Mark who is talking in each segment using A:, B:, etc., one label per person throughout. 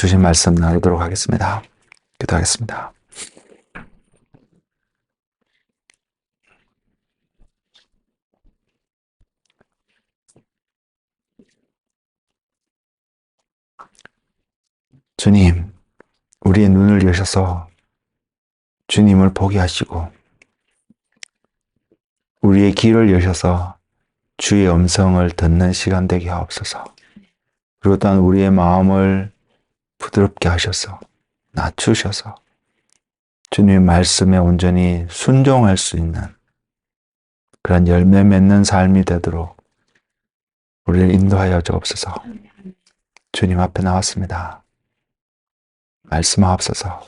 A: 주신 말씀 나누도록 하겠습니다. 기도하겠습니다. 주님, 우리의 눈을 여셔서 주님을 보게 하시고 우리의 귀를 여셔서 주의 음성을 듣는 시간 되게 하옵소서. 그리고 또한 우리의 마음을 부드럽게 하셔서 낮추셔서 주님의 말씀에 온전히 순종할 수 있는 그런 열매 맺는 삶이 되도록 우리를 인도하여 주옵소서. 주님 앞에 나왔습니다. 말씀하옵소서.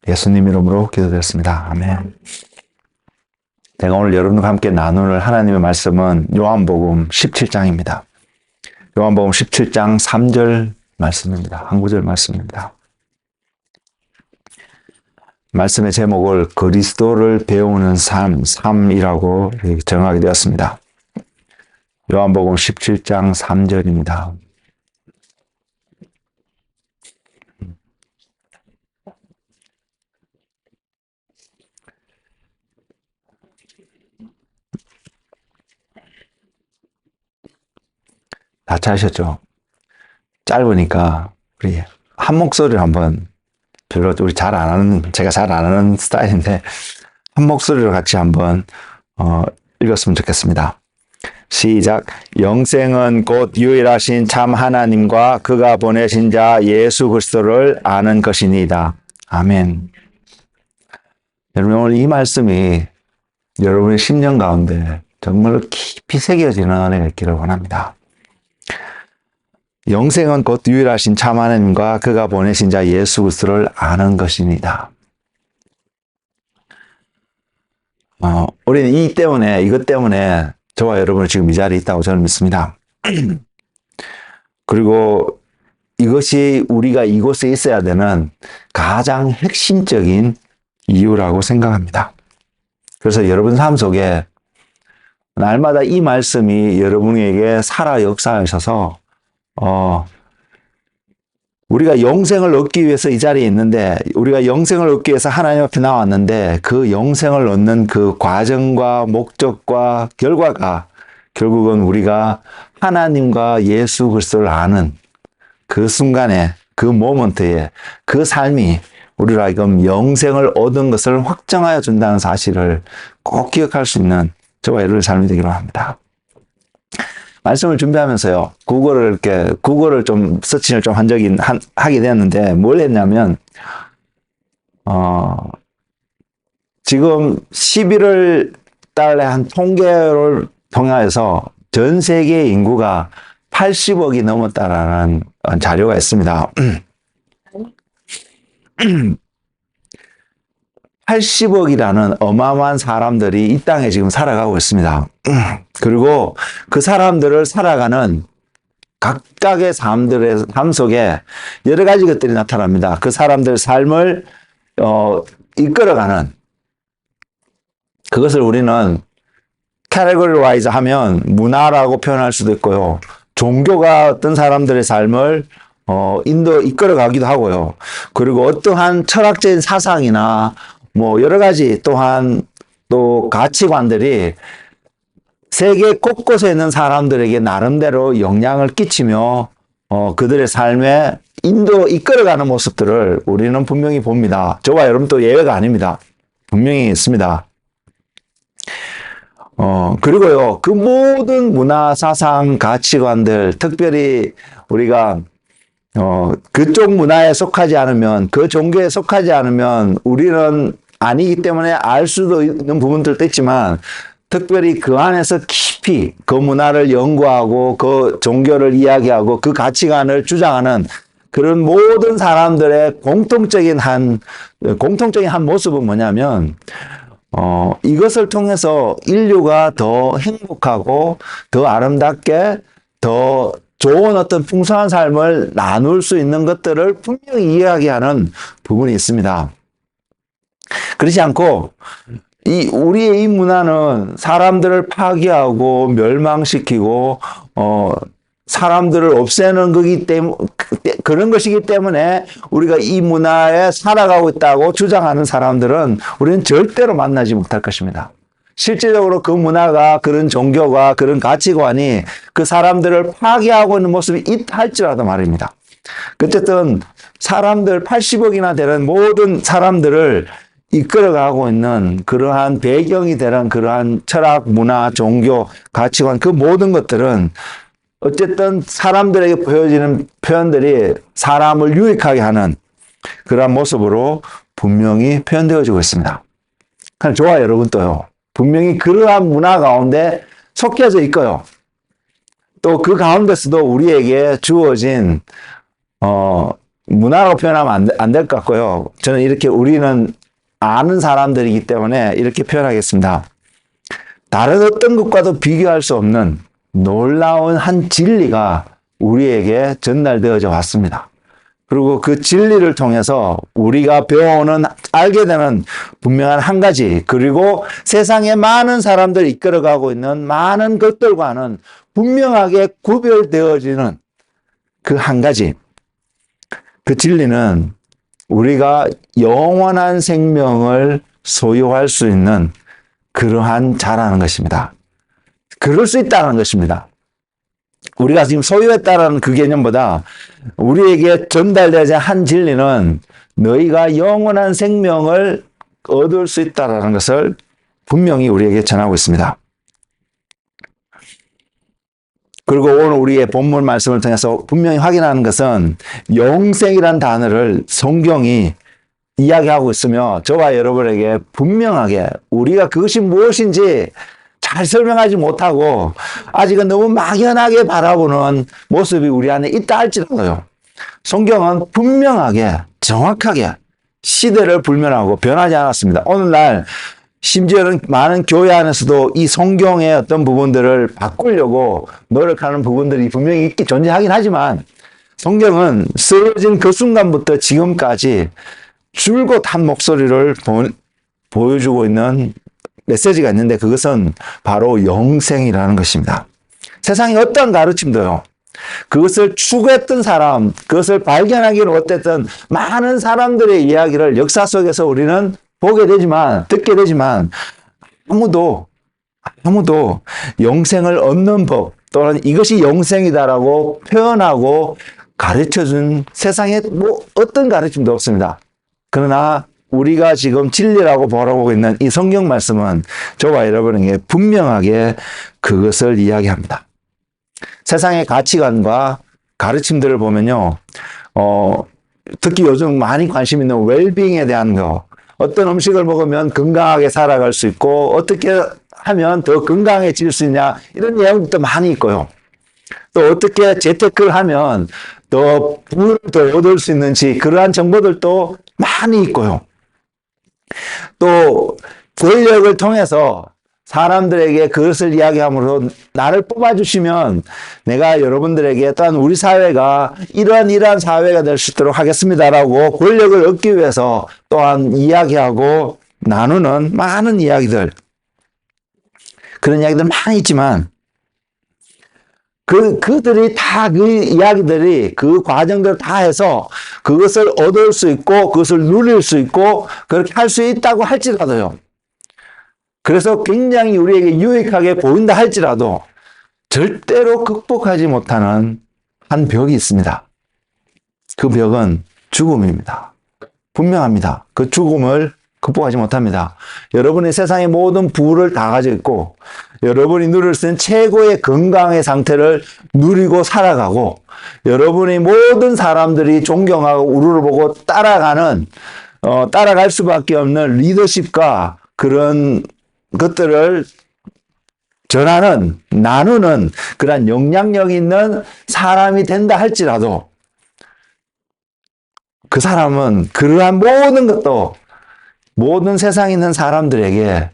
A: 예수님 이름으로 기도드렸습니다. 아멘. 내가 오늘 여러분과 함께 나눌 하나님의 말씀은 요한복음 17장입니다. 요한복음 17장 3절 말씀입니다. 한 구절 말씀입니다. 말씀의 제목을 그리스도를 배우는 삶이라고 정하게 되었습니다. 요한복음 17장 3절입니다. 다 찾으셨죠? 짧으니까 우리 한 목소리로 한번 별로 우리 잘 안 하는 제가 잘 안 하는 스타일인데 한 목소리로 같이 한번 읽었으면 좋겠습니다. 시작. 영생은 곧 유일하신 참 하나님과 그가 보내신 자 예수 그리스도를 아는 것이니이다. 아멘. 여러분 오늘 이 말씀이 여러분의 심령 가운데 정말로 깊이 새겨지는 은혜가 있기를 원합니다. 영생은 곧 유일하신 참 하나님과 그가 보내신 자 예수 그리스도를 아는 것이니이다. 우리는 이것 때문에 저와 여러분은 지금 이 자리에 있다고 저는 믿습니다. 그리고 이것이 우리가 이곳에 있어야 되는 가장 핵심적인 이유라고 생각합니다. 그래서 여러분 삶 속에 날마다 이 말씀이 여러분에게 살아 역사하셔서 우리가 영생을 얻기 위해서 이 자리에 있는데 우리가 영생을 얻기 위해서 하나님 앞에 나왔는데 그 영생을 얻는 그 과정과 목적과 결과가 결국은 우리가 하나님과 예수 그리스도를 아는 그 순간에 그 모먼트에 그 삶이 우리로 하여금 영생을 얻은 것을 확정하여 준다는 사실을 꼭 기억할 수 있는 저와 여러분의 삶이 되기로 합니다. 말씀을 준비하면서요, 구글을 좀 서칭을 좀 하게 되었는데, 뭘 했냐면, 지금 11월 달에 한 통계를 통해서 전 세계 인구가 80억이 넘었다라는 자료가 있습니다. 80억이라는 어마어마한 사람들이 이 땅에 지금 살아가고 있습니다. 그리고 그 사람들을 살아가는 각각의 삶 속에 여러 가지 것들이 나타납니다. 그 사람들 삶을 이끌어가는 그것을 우리는 categorize 하면 문화라고 표현할 수도 있고요. 종교가 어떤 사람들의 삶을 이끌어가기도 하고요. 그리고 어떠한 철학적인 사상이나 뭐 여러 가지 또한 또 가치관들이 세계 곳곳에 있는 사람들에게 나름대로 영향을 끼치며 그들의 삶에 이끌어가는 모습들을 우리는 분명히 봅니다. 저와 여러분도 예외가 아닙니다. 분명히 있습니다. 그리고요, 그 모든 문화, 사상, 가치관들, 특별히 우리가 그쪽 문화에 속하지 않으면, 그 종교에 속하지 않으면 우리는 아니기 때문에 알 수도 있는 부분들도 있지만, 특별히 그 안에서 깊이 그 문화를 연구하고 그 종교를 이야기하고 그 가치관을 주장하는 그런 모든 사람들의 공통적인 한 모습은 뭐냐면, 이것을 통해서 인류가 더 행복하고 더 아름답게 더 좋은 어떤 풍성한 삶을 나눌 수 있는 것들을 분명히 이야기하는 부분이 있습니다. 그렇지 않고 우리의 이 문화는 사람들을 파괴하고 멸망시키고 사람들을 없애는 거기 때문에, 그런 것이기 때문에 우리가 이 문화에 살아가고 있다고 주장하는 사람들은 우리는 절대로 만나지 못할 것입니다. 실질적으로 그 문화가, 그런 종교가, 그런 가치관이 그 사람들을 파괴하고 있는 모습이 있다 할지라도 말입니다. 어쨌든 사람들 80억이나 되는 모든 사람들을 이끌어가고 있는 그러한 배경이 되는 그러한 철학, 문화, 종교, 가치관, 그 모든 것들은 어쨌든 사람들에게 보여지는 표현들이 사람을 유익하게 하는 그러한 모습으로 분명히 표현되어지고 있습니다. 그럼 저와 여러분도요, 분명히 그러한 문화 가운데 속해져 있고요. 또 그 가운데서도 우리에게 주어진 문화라고 표현하면 안 될 것 같고요. 저는 이렇게 우리는 아는 사람들이기 때문에 이렇게 표현하겠습니다. 다른 어떤 것과도 비교할 수 없는 놀라운 한 진리가 우리에게 전달되어져 왔습니다. 그리고 그 진리를 통해서 우리가 배워오는, 알게 되는 분명한 한 가지, 그리고 세상에 많은 사람들 이끌어가고 있는 많은 것들과는 분명하게 구별되어지는 그 한 가지, 그 진리는 우리가 영원한 생명을 소유할 수 있는 그러한 자라는 것입니다. 그럴 수 있다는 것입니다. 우리가 지금 소유했다는 그 개념보다 우리에게 전달되어진 한 진리는 너희가 영원한 생명을 얻을 수 있다는 것을 분명히 우리에게 전하고 있습니다. 그리고 오늘 우리의 본문 말씀을 통해서 분명히 확인하는 것은 영생이라는 단어를 성경이 이야기하고 있으며 저와 여러분에게 분명하게 우리가 그것이 무엇인지 잘 설명하지 못하고 아직은 너무 막연하게 바라보는 모습이 우리 안에 있다 할지라도요, 성경은 분명하게 정확하게 시대를 불면하고 변하지 않았습니다. 오늘날 심지어는 많은 교회 안에서도 이 성경의 어떤 부분들을 바꾸려고 노력하는 부분들이 분명히 존재하긴 하지만 성경은 쓰여진 그 순간부터 지금까지 줄곧 한 목소리를 보여주고 있는 메시지가 있는데 그것은 바로 영생이라는 것입니다. 세상의 어떤 가르침도요, 그것을 추구했던 사람, 그것을 발견하기로 어쨌든 많은 사람들의 이야기를 역사 속에서 우리는 보게 되지만, 듣게 되지만 아무도 영생을 얻는 법 또는 이것이 영생이다라고 표현하고 가르쳐준 세상에 어떤 가르침도 없습니다. 그러나 우리가 지금 진리라고 바라보고 있는 이 성경 말씀은 저와 여러분에게 분명하게 그것을 이야기합니다. 세상의 가치관과 가르침들을 보면요, 특히 요즘 많이 관심 있는 웰빙에 대한 거, 어떤 음식을 먹으면 건강하게 살아갈 수 있고 어떻게 하면 더 건강해질 수 있냐, 이런 내용도 많이 있고요. 또 어떻게 재테크를 하면 더 부를 더 얻을 수 있는지 그러한 정보들도 많이 있고요. 또 권력을 통해서 사람들에게 그것을 이야기함으로 나를 뽑아주시면 내가 여러분들에게 또한 우리 사회가 이러한 사회가 될 수 있도록 하겠습니다라고 권력을 얻기 위해서 또한 이야기하고 나누는 많은 이야기들, 그런 이야기들 많이 있지만 그들이 다 그 이야기들이 그 과정들을 다 해서 그것을 얻을 수 있고 그것을 누릴 수 있고 그렇게 할 수 있다고 할지라도요, 그래서 굉장히 우리에게 유익하게 보인다 할지라도 절대로 극복하지 못하는 한 벽이 있습니다. 그 벽은 죽음입니다. 분명합니다. 그 죽음을 극복하지 못합니다. 여러분이 세상의 모든 부를 다 가지고 있고 여러분이 누릴 수 있는 최고의 건강의 상태를 누리고 살아가고 여러분이 모든 사람들이 존경하고 우러러보고 따라갈 수밖에 없는 리더십과 그런 것들을 전하는, 나누는 그런 영향력 있는 사람이 된다 할지라도 그 사람은 그러한 모든 것도 모든 세상에 있는 사람들에게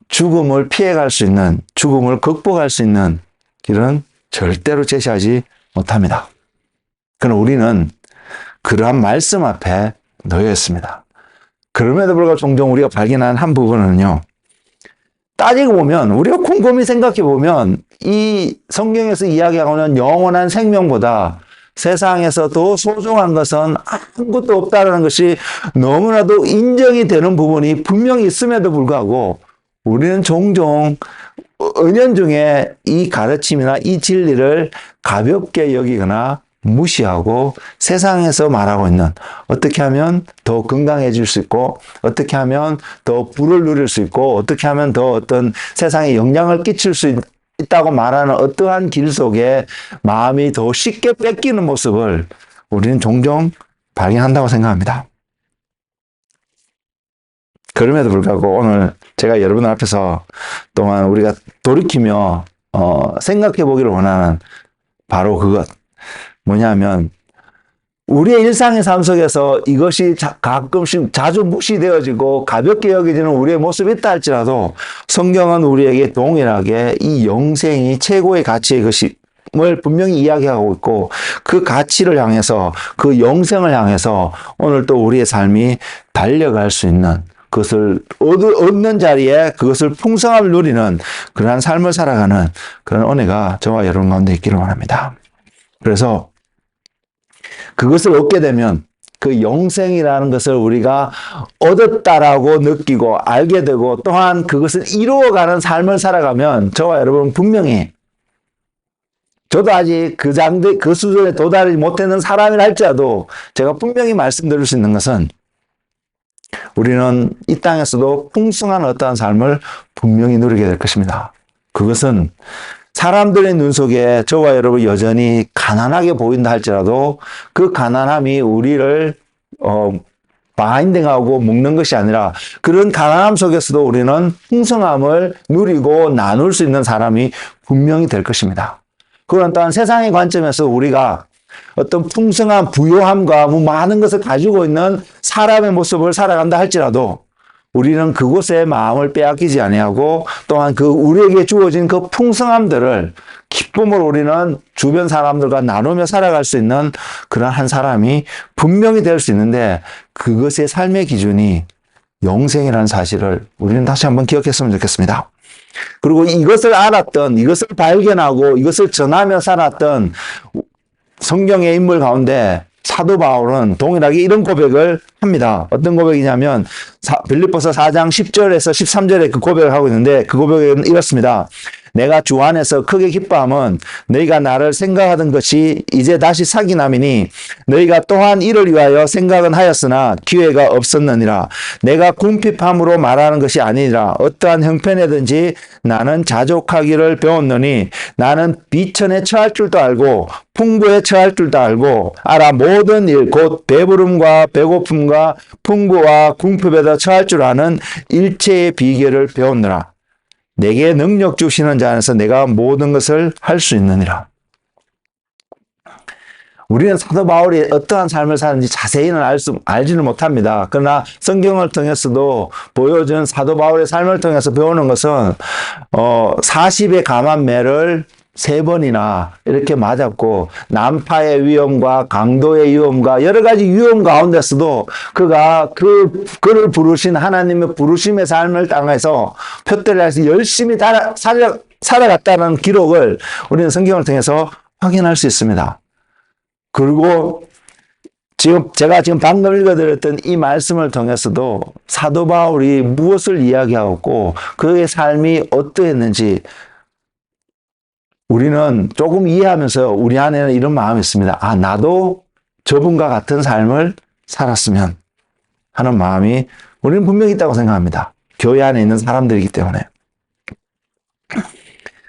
A: 죽음을 피해갈 수 있는, 죽음을 극복할 수 있는 길은 절대로 제시하지 못합니다. 그러나 우리는 그러한 말씀 앞에 놓여 있습니다. 그럼에도 불구하고 종종 우리가 발견한 한 부분은요, 따지고 보면, 우리가 곰곰이 생각해 보면, 이 성경에서 이야기하고 있는 영원한 생명보다 세상에서 더 소중한 것은 아무것도 없다는 것이 너무나도 인정이 되는 부분이 분명히 있음에도 불구하고 우리는 종종 은연중에 이 가르침이나 이 진리를 가볍게 여기거나 무시하고 세상에서 말하고 있는 어떻게 하면 더 건강해질 수 있고 어떻게 하면 더 부를 누릴 수 있고 어떻게 하면 더 어떤 세상에 영향을 끼칠 수 있다고 말하는 어떠한 길 속에 마음이 더 쉽게 뺏기는 모습을 우리는 종종 발견한다고 생각합니다. 그럼에도 불구하고 오늘 제가 여러분 앞에서 또한 우리가 돌이키며 생각해 보기를 원하는 바로 그것 뭐냐면 우리의 일상의 삶 속에서 이것이 가끔씩 자주 무시되어지고 가볍게 여겨지는 우리의 모습이 있다 할지라도 성경은 우리에게 동일하게 이 영생이 최고의 가치의 것임을 분명히 이야기하고 있고 그 가치를 향해서 그 영생을 향해서 오늘 또 우리의 삶이 달려갈 수 있는 그것을 얻는 자리에 그것을 풍성함을 누리는 그러한 삶을 살아가는 그런 은혜가 저와 여러분 가운데 있기를 원합니다. 그래서 그것을 얻게 되면 그 영생이라는 것을 우리가 얻었다라고 느끼고 알게 되고 또한 그것을 이루어가는 삶을 살아가면 저와 여러분 분명히 저도 아직 그 수준에 도달하지 못했는 사람이라 할지라도 제가 분명히 말씀드릴 수 있는 것은 우리는 이 땅에서도 풍성한 어떠한 삶을 분명히 누리게 될 것입니다. 그것은 사람들의 눈 속에 저와 여러분 여전히 가난하게 보인다 할지라도 그 가난함이 우리를 바인딩하고 묶는 것이 아니라 그런 가난함 속에서도 우리는 풍성함을 누리고 나눌 수 있는 사람이 분명히 될 것입니다. 그런 또한 세상의 관점에서 우리가 어떤 풍성한 부요함과 많은 것을 가지고 있는 사람의 모습을 살아간다 할지라도 우리는 그곳에 마음을 빼앗기지 아니하고 또한 그 우리에게 주어진 그 풍성함들을 기쁨으로 우리는 주변 사람들과 나누며 살아갈 수 있는 그런 한 사람이 분명히 될 수 있는데 그것의 삶의 기준이 영생이라는 사실을 우리는 다시 한번 기억했으면 좋겠습니다. 그리고 이것을 알았던, 이것을 발견하고 이것을 전하며 살았던 성경의 인물 가운데 사도 바울은 동일하게 이런 고백을 합니다. 어떤 고백이냐면 빌립보서 4장 10절에서 13절에 그 고백을 하고 있는데 그 고백은 이렇습니다. 내가 주 안에서 크게 기뻐함은 너희가 나를 생각하던 것이 이제 다시 사기남이니 너희가 또한 이를 위하여 생각은 하였으나 기회가 없었느니라. 내가 궁핍함으로 말하는 것이 아니라 어떠한 형편에든지 나는 자족하기를 배웠느니 나는 비천에 처할 줄도 알고 풍부에 처할 줄도 알고 알아 모든 일 곧 배부름과 배고픔과 풍부와 궁핍에도 처할 줄 아는 일체의 비결을 배웠느라. 내게 능력 주시는 자 안에서 내가 모든 것을 할 수 있느니라. 우리는 사도 바울이 어떠한 삶을 사는지 자세히는 알지는 못합니다. 그러나 성경을 통해서도 보여준 사도 바울의 삶을 통해서 배우는 것은 40의 감한 매를 3번이나 이렇게 맞았고 난파의 위험과 강도의 위험과 여러 가지 위험 가운데서도 그를 부르신 하나님의 부르심의 삶을 땅에서 표대를 해서 열심히 살아갔다는 기록을 우리는 성경을 통해서 확인할 수 있습니다. 그리고 제가 지금 방금 읽어드렸던 이 말씀을 통해서도 사도 바울이 무엇을 이야기하고 그의 삶이 어떠했는지 우리는 조금 이해하면서 우리 안에는 이런 마음이 있습니다. 아, 나도 저분과 같은 삶을 살았으면 하는 마음이 우리는 분명히 있다고 생각합니다. 교회 안에 있는 사람들이기 때문에.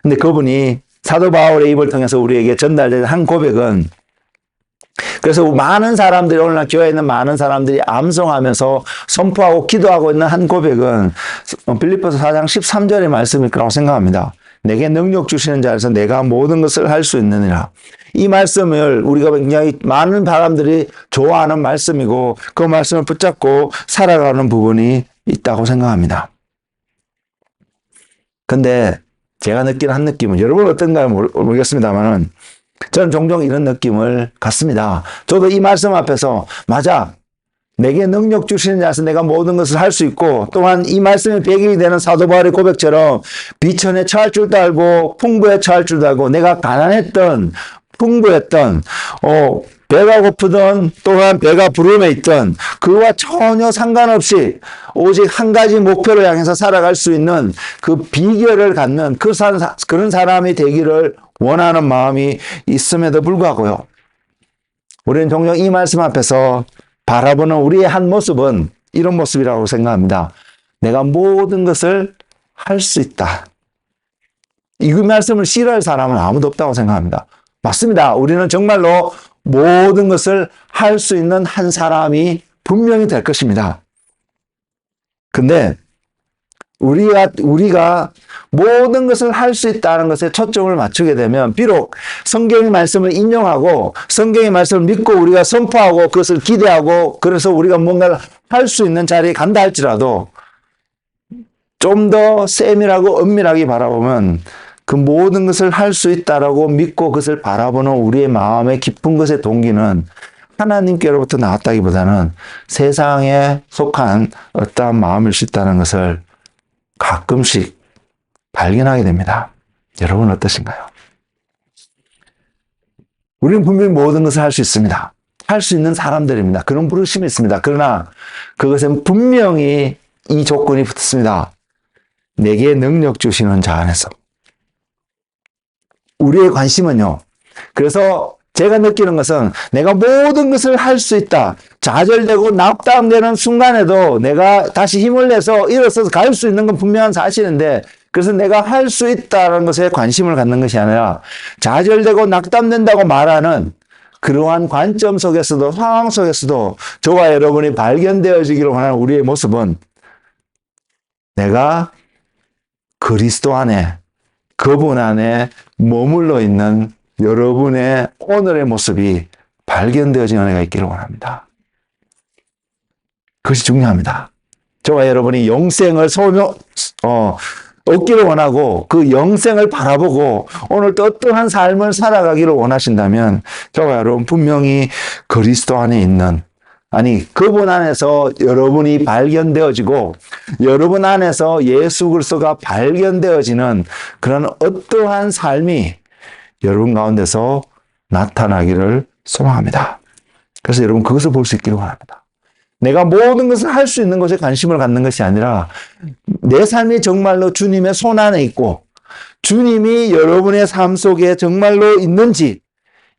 A: 근데 그분이 사도 바울의 입을 통해서 우리에게 전달된 한 고백은 그래서 많은 사람들이 오늘날 교회에 있는 많은 사람들이 암송하면서 선포하고 기도하고 있는 한 고백은 빌립보서 4장 13절의 말씀일 거라고 생각합니다. 내게 능력 주시는 자에서 내가 모든 것을 할 수 있느니라. 이 말씀을 우리가 굉장히 많은 사람들이 좋아하는 말씀이고 그 말씀을 붙잡고 살아가는 부분이 있다고 생각합니다. 근데 제가 느끼는 한 느낌은 여러분 어떤가요? 모르겠습니다만은 저는 종종 이런 느낌을 갖습니다. 저도 이 말씀 앞에서 맞아. 내게 능력 주시는 자에서 내가 모든 것을 할 수 있고, 또한 이 말씀에 배경이 되는 사도 바울의 고백처럼 비천에 처할 줄도 알고 풍부에 처할 줄도 알고, 내가 가난했던 풍부했던 배가 고프던 또한 배가 부름에 있던 그와 전혀 상관없이 오직 한 가지 목표를 향해서 살아갈 수 있는 그 비결을 갖는 그런 사람이 되기를 원하는 마음이 있음에도 불구하고요, 우리는 종종 이 말씀 앞에서 바라보는 우리의 한 모습은 이런 모습이라고 생각합니다. 내가 모든 것을 할 수 있다. 이 말씀을 싫어할 사람은 아무도 없다고 생각합니다. 맞습니다. 우리는 정말로 모든 것을 할 수 있는 한 사람이 분명히 될 것입니다. 근데 우리가 모든 것을 할 수 있다는 것에 초점을 맞추게 되면, 비록 성경의 말씀을 인용하고 성경의 말씀을 믿고 우리가 선포하고 그것을 기대하고 그래서 우리가 뭔가를 할 수 있는 자리에 간다 할지라도, 좀 더 세밀하고 엄밀하게 바라보면 그 모든 것을 할 수 있다라고 믿고 그것을 바라보는 우리의 마음의 깊은 것의 동기는 하나님께로부터 나왔다기보다는 세상에 속한 어떠한 마음일 수 있다는 것을 가끔씩 발견하게 됩니다. 여러분 어떠신가요? 우리는 분명히 모든 것을 할 수 있습니다. 할 수 있는 사람들입니다. 그런 부르심이 있습니다. 그러나 그것은 분명히 이 조건이 붙습니다. 내게 능력 주시는 자 안에서. 우리의 관심은요, 그래서 제가 느끼는 것은 내가 모든 것을 할 수 있다, 좌절되고 낙담되는 순간에도 내가 다시 힘을 내서 일어서서 갈 수 있는 건 분명한 사실인데, 그래서 내가 할 수 있다는 것에 관심을 갖는 것이 아니라 좌절되고 낙담된다고 말하는 그러한 관점 속에서도, 상황 속에서도 저와 여러분이 발견되어지기를 원하는 우리의 모습은, 내가 그리스도 안에, 그분 안에 머물러 있는 여러분의 오늘의 모습이 발견되어지는 은혜가 있기를 원합니다. 그것이 중요합니다. 저와 여러분이 영생을 얻기를 원하고 그 영생을 바라보고 오늘 또 어떠한 삶을 살아가기를 원하신다면, 저와 여러분 분명히 그리스도 안에 있는, 그분 안에서 여러분이 발견되어지고 여러분 안에서 예수 그리스도가 발견되어지는 그런 어떠한 삶이 여러분 가운데서 나타나기를 소망합니다. 그래서 여러분 그것을 볼 수 있기를 원합니다. 내가 모든 것을 할 수 있는 것에 관심을 갖는 것이 아니라 내 삶이 정말로 주님의 손 안에 있고 주님이 여러분의 삶 속에 정말로 있는지,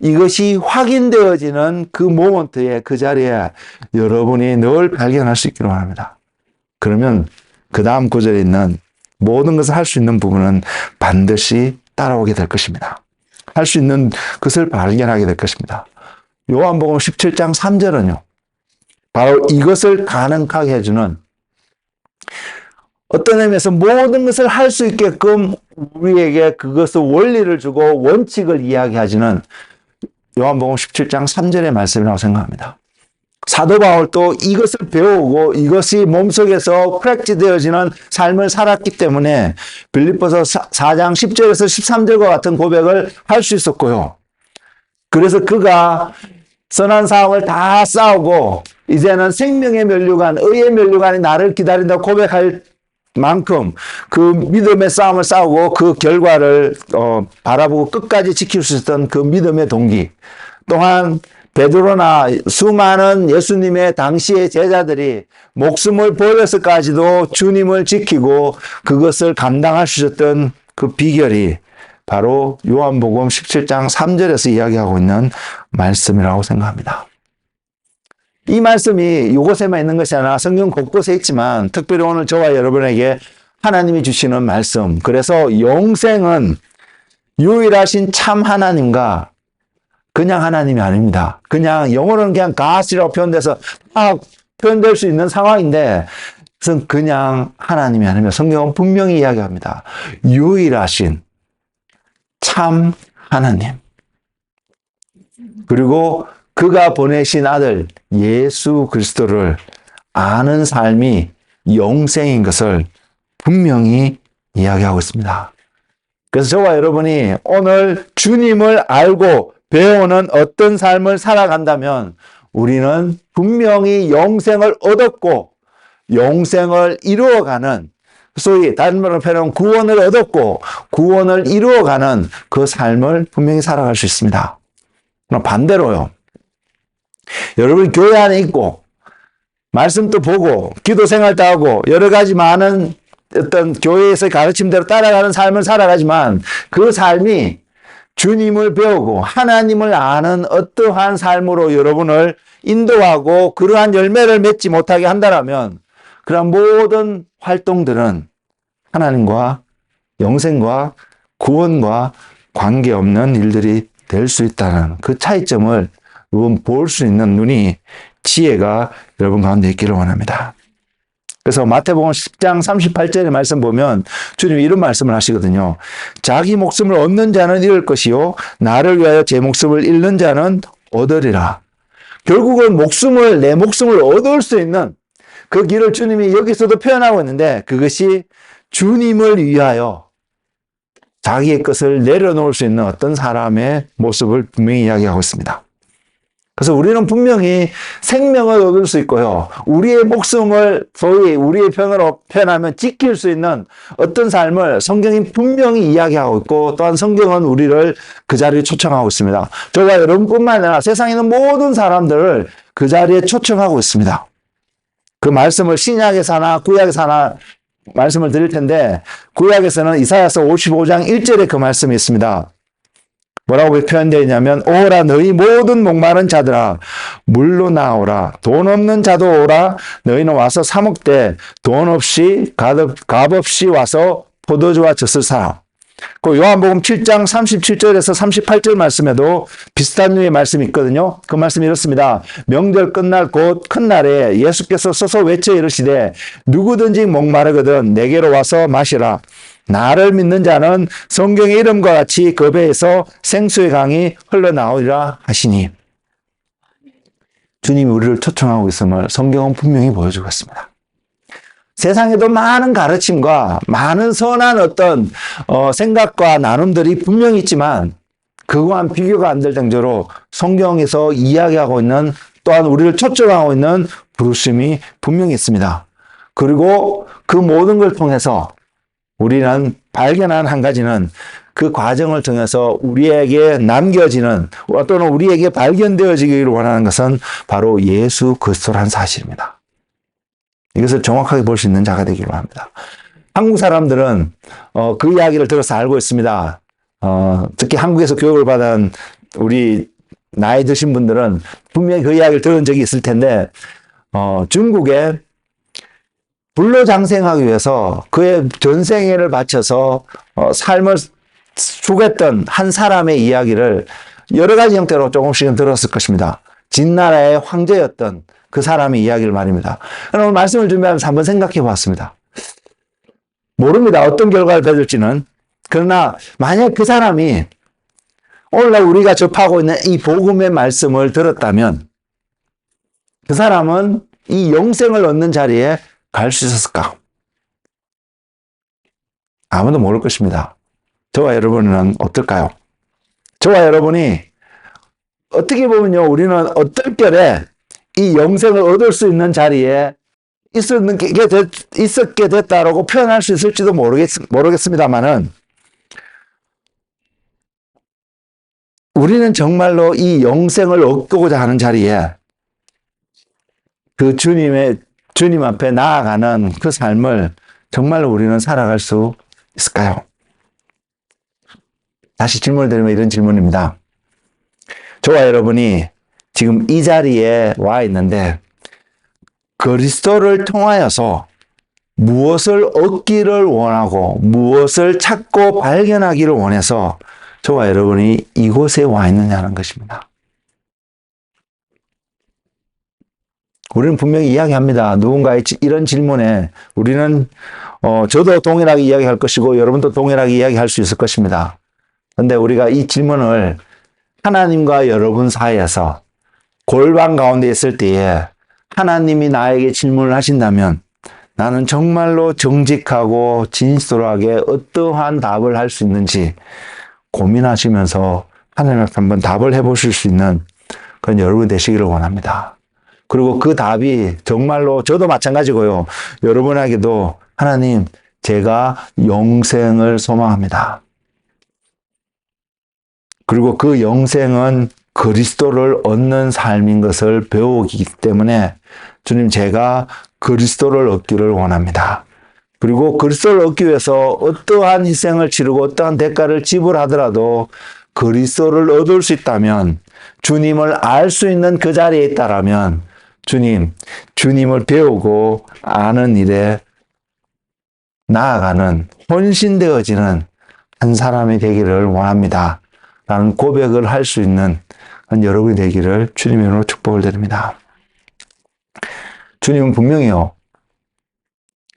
A: 이것이 확인되어지는 그 모먼트에, 그 자리에 여러분이 늘 발견할 수 있기를 원합니다. 그러면 그 다음 구절에 있는 모든 것을 할 수 있는 부분은 반드시 따라오게 될 것입니다. 할 수 있는 것을 발견하게 될 것입니다. 요한복음 17장 3절은요, 바로 이것을 가능하게 해주는, 어떤 의미에서 모든 것을 할 수 있게끔 우리에게 그것을 원리를 주고 원칙을 이야기하지는 요한복음 17장 3절의 말씀이라고 생각합니다. 사도 바울도 이것을 배우고 이것이 몸속에서 프랙티되어지는 삶을 살았기 때문에 빌립보서 4장 10절에서 13절과 같은 고백을 할 수 있었고요. 그래서 그가 선한 싸움을 다 싸우고 이제는 생명의 면류관, 의의 면류관이 나를 기다린다고 고백할 만큼 그 믿음의 싸움을 싸우고 그 결과를 바라보고 끝까지 지킬 수 있었던 그 믿음의 동기, 또한 베드로나 수많은 예수님의 당시의 제자들이 목숨을 버려서까지도 주님을 지키고 그것을 감당할 수 있었던 그 비결이 바로 요한복음 17장 3절에서 이야기하고 있는 말씀이라고 생각합니다. 이 말씀이 이곳에만 있는 것이 아니라 성경 곳곳에 있지만, 특별히 오늘 저와 여러분에게 하나님이 주시는 말씀, 그래서 영생은 유일하신 참 하나님과 그냥 하나님이 아닙니다. 그냥 영어로는 그냥 God이라고 표현돼서 표현될 수 있는 상황인데, 그것은 그냥 하나님이 아니며 성경은 분명히 이야기합니다. 유일하신 참 하나님, 그리고 그가 보내신 아들 예수 그리스도를 아는 삶이 영생인 것을 분명히 이야기하고 있습니다. 그래서 저와 여러분이 오늘 주님을 알고 배우는 어떤 삶을 살아간다면 우리는 분명히 영생을 얻었고 영생을 이루어가는, 소위 다른 말로 표현하면 구원을 얻었고 구원을 이루어가는 그 삶을 분명히 살아갈 수 있습니다. 그럼 반대로요. 여러분 교회 안에 있고 말씀도 보고 기도 생활도 하고 여러 가지 많은 어떤 교회에서 가르침대로 따라가는 삶을 살아가지만 그 삶이 주님을 배우고 하나님을 아는 어떠한 삶으로 여러분을 인도하고 그러한 열매를 맺지 못하게 한다면 그런 모든 활동들은 하나님과 영생과 구원과 관계없는 일들이 될 수 있다는 그 차이점을 여러분 볼 수 있는 눈이, 지혜가 여러분 가운데 있기를 원합니다. 그래서 마태복음 10장 38절의 말씀 보면 주님이 이런 말씀을 하시거든요. 자기 목숨을 얻는 자는 잃을 것이요 나를 위하여 제 목숨을 잃는 자는 얻으리라. 결국은 내 목숨을 얻을 수 있는 그 길을 주님이 여기서도 표현하고 있는데, 그것이 주님을 위하여 자기의 것을 내려놓을 수 있는 어떤 사람의 모습을 분명히 이야기하고 있습니다. 그래서 우리는 분명히 생명을 얻을 수 있고요. 우리의 목숨을 소위 우리의 편으로 표현하면 지킬 수 있는 어떤 삶을 성경이 분명히 이야기하고 있고, 또한 성경은 우리를 그 자리에 초청하고 있습니다. 저와 여러분뿐만 아니라 세상에 있는 모든 사람들을 그 자리에 초청하고 있습니다. 그 말씀을 신약에서나 구약에서나 말씀을 드릴 텐데, 구약에서는 이사야서 55장 1절에 그 말씀이 있습니다. 뭐라고 표현되어 있냐면, 오라 너희 모든 목마른 자들아 물로 나오라. 돈 없는 자도 오라. 너희는 와서 사 먹되 돈 없이 값 없이 와서 포도주와 젖을 사라. 그 요한복음 7장 37절에서 38절 말씀에도 비슷한 류의 말씀이 있거든요. 그 말씀이 이렇습니다. 명절 끝날 곧 큰 날에 예수께서 서서 외쳐 이르시되 누구든지 목마르거든 내게로 와서 마시라. 나를 믿는 자는 성경의 이름과 같이 그 배에서 생수의 강이 흘러나오리라 하시니, 주님이 우리를 초청하고 있음을 성경은 분명히 보여주고 있습니다. 세상에도 많은 가르침과 많은 선한 어떤 생각과 나눔들이 분명히 있지만 그거와는 비교가 안 될 정도로 성경에서 이야기하고 있는, 또한 우리를 초청하고 있는 부르심이 분명히 있습니다. 그리고 그 모든 걸 통해서 우리는 발견한 한 가지는, 그 과정을 통해서 우리에게 남겨지는 또는 우리에게 발견되어지기를 원하는 것은 바로 예수 그리스도라는 사실입니다. 이것을 정확하게 볼 수 있는 자가 되기로 합니다. 한국 사람들은 그 이야기를 들어서 알고 있습니다. 특히 한국에서 교육을 받은 우리 나이 드신 분들은 분명히 그 이야기를 들은 적이 있을 텐데, 중국에 불로장생하기 위해서 그의 전생애를 바쳐서 삶을 죽였던 한 사람의 이야기를 여러 가지 형태로 조금씩은 들었을 것입니다. 진나라의 황제였던 그 사람의 이야기를 말입니다. 오늘 말씀을 준비하면서 한번 생각해 봤습니다. 모릅니다. 어떤 결과를 맺을지는. 그러나 만약 그 사람이 오늘날 우리가 접하고 있는 이 복음의 말씀을 들었다면 그 사람은 이 영생을 얻는 자리에 갈 수 있었을까? 아무도 모를 것입니다. 저와 여러분은 어떨까요? 저와 여러분이 어떻게 보면요, 우리는 어떨결에 이 영생을 얻을 수 있는 자리에 있었게 됐다라고 표현할 수 있을지도 모르겠습니다만은, 우리는 정말로 이 영생을 얻고자 하는 자리에 그 주님 앞에 나아가는 그 삶을 정말로 우리는 살아갈 수 있을까요? 다시 질문을 드리면 이런 질문입니다. 저와 여러분이 지금 이 자리에 와 있는데 그리스도를 통하여서 무엇을 얻기를 원하고 무엇을 찾고 발견하기를 원해서 저와 여러분이 이곳에 와 있느냐는 것입니다. 우리는 분명히 이야기합니다. 누군가의 이런 질문에 우리는 저도 동일하게 이야기할 것이고 여러분도 동일하게 이야기할 수 있을 것입니다. 그런데 우리가 이 질문을 하나님과 여러분 사이에서 골방 가운데 있을 때에 하나님이 나에게 질문을 하신다면 나는 정말로 정직하고 진솔하게 어떠한 답을 할 수 있는지 고민하시면서 하나님께 한번 답을 해보실 수 있는 그런 여러분이 되시기를 원합니다. 그리고 그 답이 정말로 저도 마찬가지고요. 여러분에게도 하나님, 제가 영생을 소망합니다. 그리고 그 영생은 그리스도를 얻는 삶인 것을 배우기 때문에 주님, 제가 그리스도를 얻기를 원합니다. 그리고 그리스도를 얻기 위해서 어떠한 희생을 치르고 어떠한 대가를 지불하더라도 그리스도를 얻을 수 있다면, 주님을 알 수 있는 그 자리에 있다라면 주님을 배우고 아는 일에 나아가는 헌신되어지는 한 사람이 되기를 원합니다. 라는 고백을 할 수 있는 여러분이 되기를 주님의 이름으로 축복을 드립니다. 주님은 분명히요,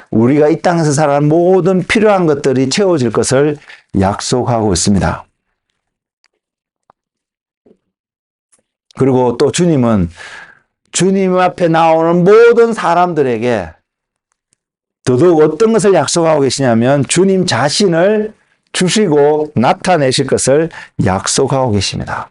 A: 우리가 이 땅에서 살아가는 모든 필요한 것들이 채워질 것을 약속하고 있습니다. 그리고 또 주님은 주님 앞에 나오는 모든 사람들에게 더더욱 어떤 것을 약속하고 계시냐면 주님 자신을 주시고 나타내실 것을 약속하고 계십니다.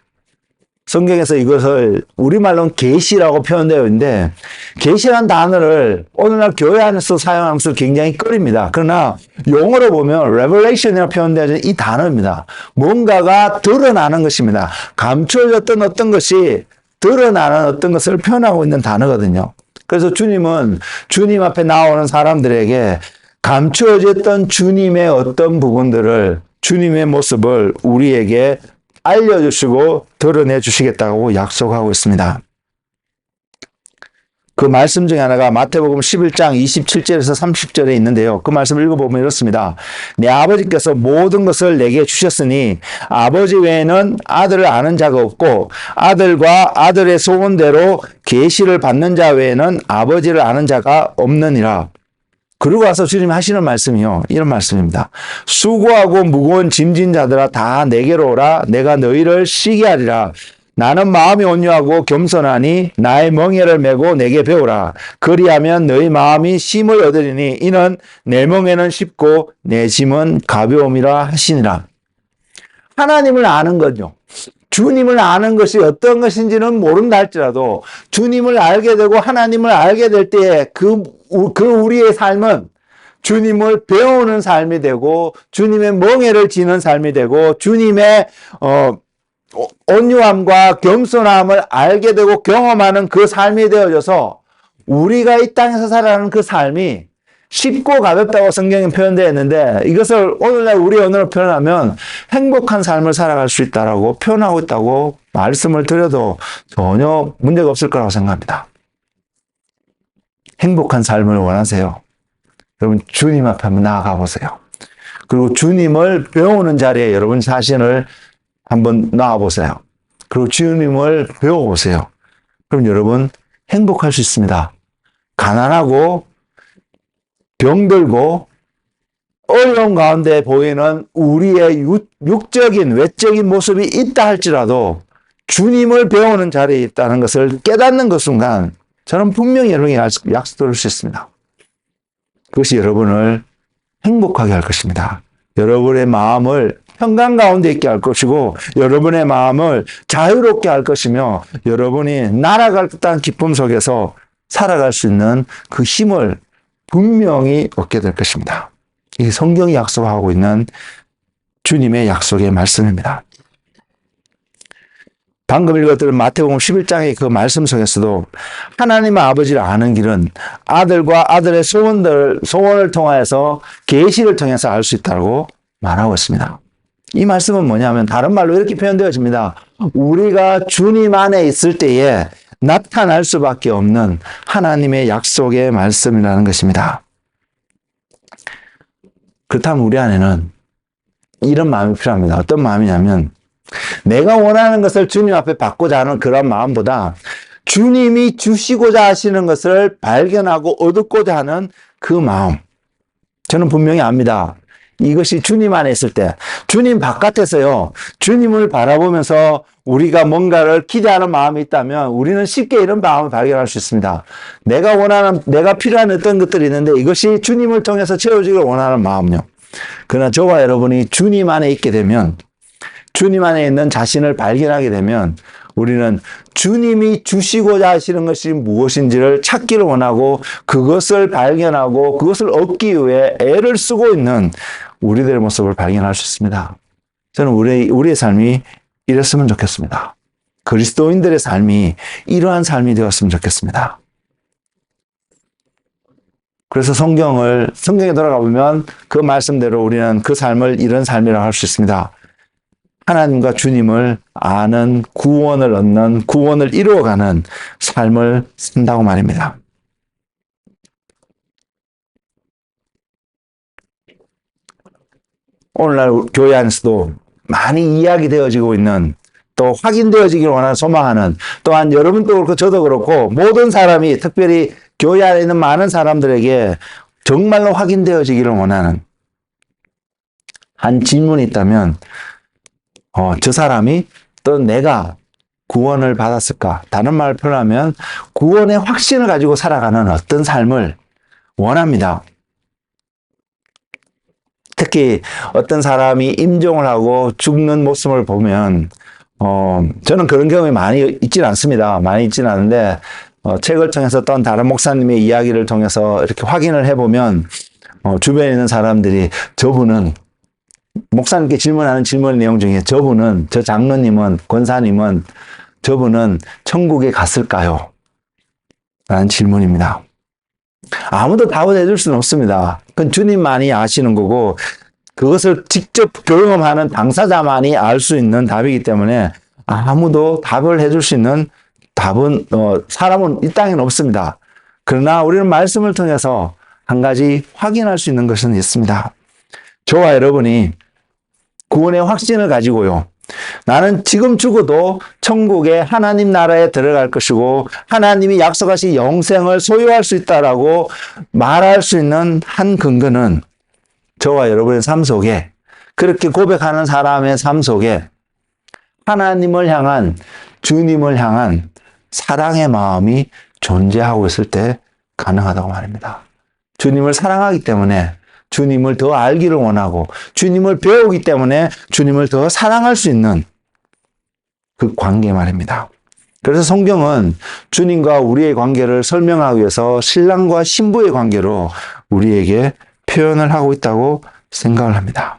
A: 성경에서 이것을 우리말로는 계시라고 표현되어 있는데, 계시라는 단어를 오늘날 교회 안에서 사용하면서 굉장히 꺼립니다. 그러나 영어로 보면 revelation이라고 표현되어 있는 이 단어입니다. 뭔가가 드러나는 것입니다. 감추어졌던 어떤 것이 드러나는 어떤 것을 표현하고 있는 단어거든요. 그래서 주님은 주님 앞에 나오는 사람들에게 감추어졌던 주님의 어떤 부분들을, 주님의 모습을 우리에게 알려주시고 드러내 주시겠다고 약속하고 있습니다. 그 말씀 중에 하나가 마태복음 11장 27절에서 30절에 있는데요. 그 말씀을 읽어보면 이렇습니다. 내 아버지께서 모든 것을 내게 주셨으니 아버지 외에는 아들을 아는 자가 없고 아들과 아들의 소원대로 계시를 받는 자 외에는 아버지를 아는 자가 없느니라. 그리고 와서 주님이 하시는 말씀이요, 이런 말씀입니다. 수고하고 무거운 짐진 자들아 다 내게로 오라. 내가 너희를 쉬게 하리라. 나는 마음이 온유하고 겸손하니 나의 멍에를 메고 내게 배우라. 그리하면 너희 마음이 쉼을 얻으리니 이는 내 멍에는 쉽고 내 짐은 가벼움이라 하시니라. 하나님을 아는 거죠. 주님을 아는 것이 어떤 것인지는 모른다 할지라도 주님을 알게 되고 하나님을 알게 될 때에 그 우리의 삶은 주님을 배우는 삶이 되고 주님의 멍에를 지는 삶이 되고 주님의 온유함과 겸손함을 알게 되고 경험하는 그 삶이 되어져서 우리가 이 땅에서 살아가는 그 삶이 쉽고 가볍다고 성경에 표현되어 있는데, 이것을 오늘날 우리 언어로 표현하면 행복한 삶을 살아갈 수 있다라고 표현하고 있다고 말씀을 드려도 전혀 문제가 없을 거라고 생각합니다. 행복한 삶을 원하세요? 여러분 주님 앞에 한번 나아가 보세요. 그리고 주님을 배우는 자리에 여러분 자신을 한번 놔보세요. 그리고 주님을 배워보세요. 그럼 여러분 행복할 수 있습니다. 가난하고 병들고 어려운 가운데 보이는 우리의 육적인 외적인 모습이 있다 할지라도 주님을 배우는 자리에 있다는 것을 깨닫는 그 순간 저는 분명히 여러분에게 약속드릴 수 있습니다. 그것이 여러분을 행복하게 할 것입니다. 여러분의 마음을 평강 가운데 있게 할 것이고 여러분의 마음을 자유롭게 할 것이며 여러분이 날아갈 듯한 기쁨 속에서 살아갈 수 있는 그 힘을 분명히 얻게 될 것입니다. 이 성경이 약속하고 있는 주님의 약속의 말씀입니다. 방금 읽었던 마태복음 11장의 그 말씀 속에서도 하나님의 아버지를 아는 길은 아들과 아들의 소원을 통하여서 계시를 통해서 알 수 있다고 말하고 있습니다. 이 말씀은 뭐냐면 다른 말로 이렇게 표현되어집니다. 우리가 주님 안에 있을 때에 나타날 수밖에 없는 하나님의 약속의 말씀이라는 것입니다. 그렇다면 우리 안에는 이런 마음이 필요합니다. 어떤 마음이냐면 내가 원하는 것을 주님 앞에 받고자 하는 그런 마음보다 주님이 주시고자 하시는 것을 발견하고 얻고자 하는 그 마음. 저는 분명히 압니다. 이것이 주님 안에 있을 때, 주님 바깥에서요, 주님을 바라보면서 우리가 뭔가를 기대하는 마음이 있다면 우리는 쉽게 이런 마음을 발견할 수 있습니다. 내가 필요한 어떤 것들이 있는데 이것이 주님을 통해서 채워지길 원하는 마음요. 그러나 저와 여러분이 주님 안에 있게 되면 주님 안에 있는 자신을 발견하게 되면 우리는 주님이 주시고자 하시는 것이 무엇인지를 찾기를 원하고 그것을 발견하고 그것을 얻기 위해 애를 쓰고 있는 우리들의 모습을 발견할 수 있습니다. 저는 우리의 삶이 이랬으면 좋겠습니다. 그리스도인들의 삶이 이러한 삶이 되었으면 좋겠습니다. 그래서 성경에 돌아가 보면 그 말씀대로 우리는 그 삶을 이런 삶이라고 할 수 있습니다. 하나님과 주님을 아는, 구원을 얻는, 구원을 이루어가는 삶을 산다고 말입니다. 오늘날 교회 안에서도 많이 이야기되어지고 있는, 또 확인되어지기를 원하는, 소망하는, 또한 여러분도 그렇고 저도 그렇고 모든 사람이, 특별히 교회 안에 있는 많은 사람들에게 정말로 확인되어지기를 원하는 한 질문이 있다면 저 사람이 또 내가 구원을 받았을까? 다른 말을 표현하면 구원의 확신을 가지고 살아가는 어떤 삶을 원합니다. 특히 어떤 사람이 임종을 하고 죽는 모습을 보면 저는 그런 경험이 많이 있지는 않습니다. 많이 있지는 않은데 책을 통해서 또한 다른 목사님의 이야기를 통해서 이렇게 확인을 해보면 주변에 있는 사람들이 저분은 목사님께 질문하는 질문 내용 중에 저분은, 저 장로님은, 권사님은 저분은 천국에 갔을까요? 라는 질문입니다. 아무도 답을 해줄 수는 없습니다. 그건 주님만이 아시는 거고 그것을 직접 경험하는 당사자만이 알 수 있는 답이기 때문에 아무도 답을 해줄 수 있는 답은 사람은 이 땅에는 없습니다. 그러나 우리는 말씀을 통해서 한 가지 확인할 수 있는 것은 있습니다. 저와 여러분이 구원의 확신을 가지고요. 나는 지금 죽어도 천국에 하나님 나라에 들어갈 것이고 하나님이 약속하신 영생을 소유할 수 있다라고 말할 수 있는 한 근거는 저와 여러분의 삶 속에, 그렇게 고백하는 사람의 삶 속에 하나님을 향한, 주님을 향한 사랑의 마음이 존재하고 있을 때 가능하다고 말입니다. 주님을 사랑하기 때문에 주님을 더 알기를 원하고 주님을 배우기 때문에 주님을 더 사랑할 수 있는 그 관계 말입니다. 그래서 성경은 주님과 우리의 관계를 설명하기 위해서 신랑과 신부의 관계로 우리에게 표현을 하고 있다고 생각을 합니다.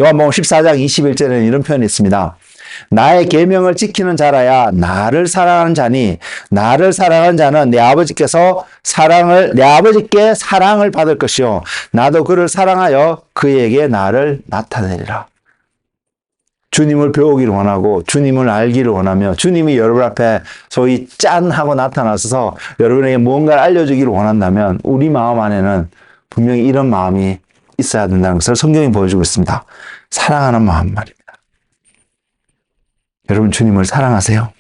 A: 요한복음 14장 21절에는 이런 표현이 있습니다. 나의 계명을 지키는 자라야 나를 사랑하는 자니 나를 사랑하는 자는 내 아버지께 사랑을 받을 것이요 나도 그를 사랑하여 그에게 나를 나타내리라. 주님을 배우기를 원하고 주님을 알기를 원하며 주님이 여러분 앞에 소위 짠 하고 나타나서 여러분에게 무언가를 알려주기를 원한다면 우리 마음 안에는 분명히 이런 마음이 있어야 된다는 것을 성경이 보여주고 있습니다. 사랑하는 마음 말입니다. 여러분 주님을 사랑하세요?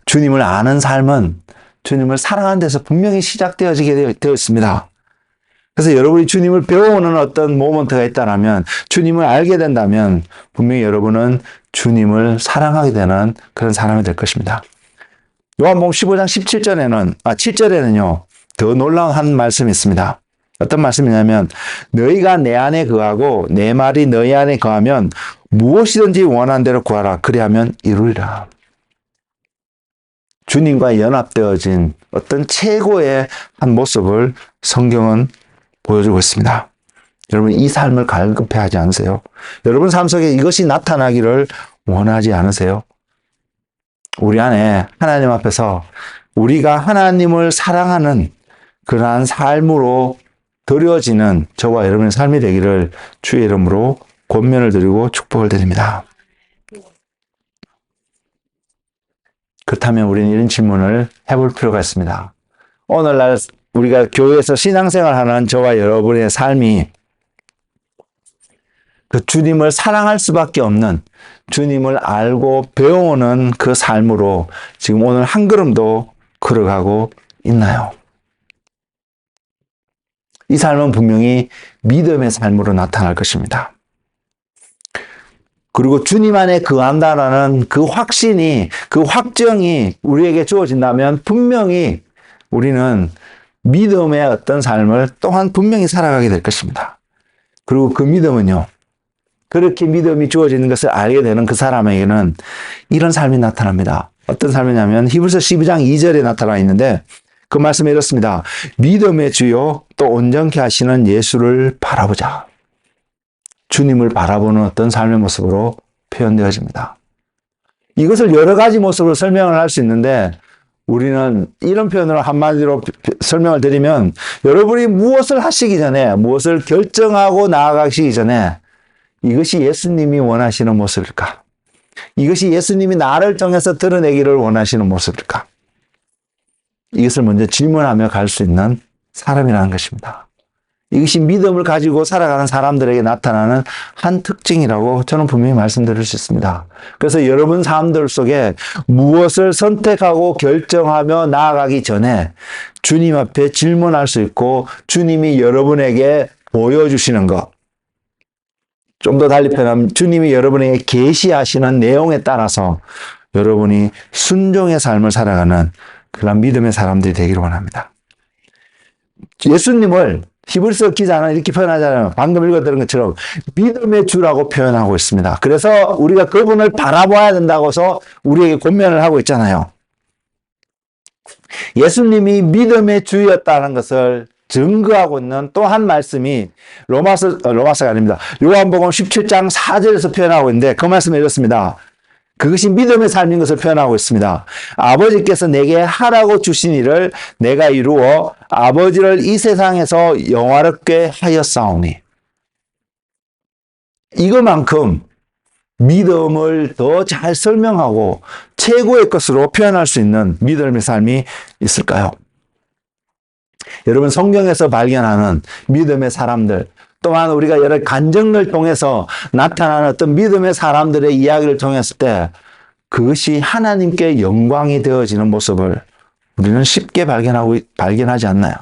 A: 주님을 아는 삶은 주님을 사랑하는 데서 분명히 시작되어지게 되어 있습니다. 그래서 여러분이 주님을 배워오는 어떤 모먼트가 있다면, 주님을 알게 된다면 분명히 여러분은 주님을 사랑하게 되는 그런 사람이 될 것입니다. 요한복음 15장 7절에는요 더 놀라운 한 말씀이 있습니다. 어떤 말씀이냐면 너희가 내 안에 거하고 내 말이 너희 안에 거하면 무엇이든지 원하는 대로 구하라. 그리하면 이루리라. 주님과 연합되어진 어떤 최고의 한 모습을 성경은 보여주고 있습니다. 여러분 이 삶을 갈급해하지 않으세요? 여러분 삶 속에 이것이 나타나기를 원하지 않으세요? 우리 안에 하나님 앞에서 우리가 하나님을 사랑하는 그러한 삶으로 드려지는 저와 여러분의 삶이 되기를 주의 이름으로 권면을 드리고 축복을 드립니다. 그렇다면 우리는 이런 질문을 해볼 필요가 있습니다. 오늘날 우리가 교회에서 신앙생활하는 저와 여러분의 삶이 그 주님을 사랑할 수밖에 없는, 주님을 알고 배워오는 그 삶으로 지금 오늘 한 걸음도 걸어가고 있나요? 이 삶은 분명히 믿음의 삶으로 나타날 것입니다. 그리고 주님 안에 거한다라는 그 확신이, 그 확정이 우리에게 주어진다면 분명히 우리는 믿음의 어떤 삶을 또한 분명히 살아가게 될 것입니다. 그리고 그 믿음은요, 그렇게 믿음이 주어지는 것을 알게 되는 그 사람에게는 이런 삶이 나타납니다. 어떤 삶이냐면 히브리서 12장 2절에 나타나 있는데 그 말씀에 이렇습니다. 믿음의 주요 또 온전케 하시는 예수를 바라보자. 주님을 바라보는 어떤 삶의 모습으로 표현되어집니다. 이것을 여러 가지 모습으로 설명을 할 수 있는데 우리는 이런 표현으로 한마디로 설명을 드리면 여러분이 무엇을 하시기 전에, 무엇을 결정하고 나아가시기 전에 이것이 예수님이 원하시는 모습일까? 이것이 예수님이 나를 통해서 드러내기를 원하시는 모습일까? 이것을 먼저 질문하며 갈 수 있는 사람이라는 것입니다. 이것이 믿음을 가지고 살아가는 사람들에게 나타나는 한 특징이라고 저는 분명히 말씀드릴 수 있습니다. 그래서 여러분 삶들 속에 무엇을 선택하고 결정하며 나아가기 전에 주님 앞에 질문할 수 있고 주님이 여러분에게 보여주시는 것, 좀 더 달리 표현하면 주님이 여러분에게 계시하시는 내용에 따라서 여러분이 순종의 삶을 살아가는 그런 믿음의 사람들이 되기를 원합니다. 예수님을 히브리서 기자는 이렇게 표현하잖아요. 방금 읽었던 것처럼 믿음의 주라고 표현하고 있습니다. 그래서 우리가 그분을 바라봐야 된다고 해서 우리에게 권면을 하고 있잖아요. 예수님이 믿음의 주였다는 것을 증거하고 있는 또 한 말씀이 로마서가 아닙니다. 요한복음 17장 4절에서 표현하고 있는데 그 말씀이 이렇습니다. 그것이 믿음의 삶인 것을 표현하고 있습니다. 아버지께서 내게 하라고 주신 일을 내가 이루어 아버지를 이 세상에서 영화롭게 하였사오니. 이것만큼 믿음을 더 잘 설명하고 최고의 것으로 표현할 수 있는 믿음의 삶이 있을까요? 여러분 성경에서 발견하는 믿음의 사람들, 또한 우리가 여러 간증을 통해서 나타나는 어떤 믿음의 사람들의 이야기를 통했을 때 그것이 하나님께 영광이 되어지는 모습을 우리는 쉽게 발견하지 않나요?